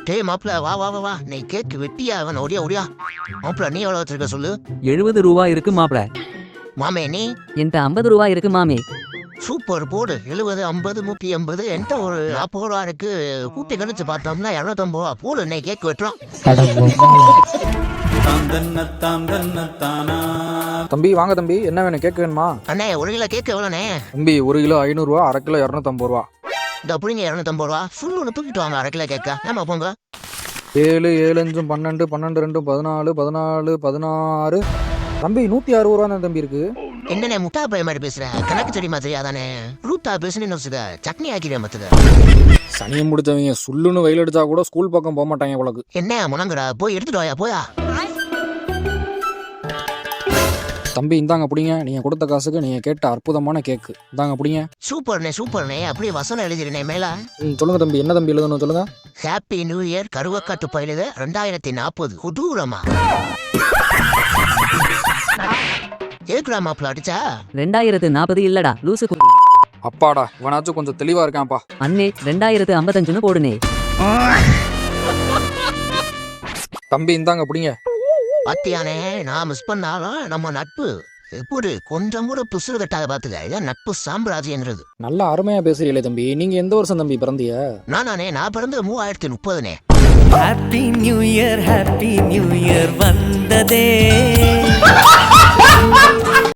டேய் மாப்பிள வா வா வா வா நீ கேக்கு வெட்டியா அவன் ஓடியா ஓடியா. மாப்பிள நீ எவ்வளவு வச்சிருக்க சொல்லு. 70 ரூபா இருக்கு மாப்ள. மாமே நீ என்கிட்ட 50 ரூபா இருக்கு மாமே. சூப்பர் போடு. 70 50 180 என்கிட்ட ஒரு 40 ரூபா இருக்கு. கூட்டி கழிச்சு பார்த்தோம்னா 250 ரூபா போடு. நீ கேக்கு வெட்டுறோம். தம்பி வாங்க தம்பி, என்ன வேணும்? கேக் வேணுமா? அண்ணே 1 கிலோ கேக்கு எவ்வளோண்ணே? தம்பி 1 கிலோ 500 ரூபா, அரை கிலோ 250 ரூபா. இந்த அப்படிங்க 250 ரூபா ஃபுல் ஒன்று தூக்கிட்டு வாங்க. அரை கிலோ கேக்கா ஏமா போங்க. 7 7 5 12 12 2 14 14 16. தம்பி 160 ரூபா தான் தம்பி இருக்கு. என்னண்ணே முட்டா பைய மாதிரி பேசுற? கணக்கு தெரியுமா தெரியாதானே? ரூட்டா பேசுன்னு வச்சுக்க சட்னி ஆக்கிடுவேன் மத்துக்க. சனியம் முடிச்சவங்க சுள்ளுன்னு வெயில் அடிச்சா கூட ஸ்கூல் பக்கம் போக மாட்டாங்க உங்களுக்கு. என்ன முனங்குறா? போய் எடுத்துட்டு வாயா போயா. தம்பி இந்தாங்க பிடிங்க, நீங்க கொடுத்த காசுக்கு நீங்க கேட்ட அற்புதமான கேக்கு இந்தாங்க பிடிங்க. சூப்பர்ண்ணே சூப்பர்ண்ணே. அப்படியே வசனம் எழுதிருந்தேன் மேல. சொல்லுங்க தம்பி, என்ன தம்பி எழுதணும் சொல்லுங்க. ஹாப்பி நியூ இயர் கருவக்காட்டு பயிலுது 2040 குதூரமா. கேக்குறா மாப்பிள அடிச்சா? 2040 இல்லடா லூசு. அப்பாடா இவனாச்சும் கொஞ்சம் தெளிவா இருக்கான்ப்பா. அண்ணே 2055 போடுனே. தம்பி இந்தாங்க பிடிங்க. பாத்தியானே நான் மிஸ் பண்ணாலும் நம்ம நட்பு எப்படி கொஞ்சம் கூட புசுறு கட்டாத பாத்துக்க. இதான் நட்பு சாம்ராஜ்யன்றது. நல்லா அருமையா பேசுறீங்களே தம்பி. நீங்க எந்த வருஷம் தம்பி பிறந்தீங்க? நான் பிறந்து 3030. ஹாப்பி நியூ இயர் வந்ததே.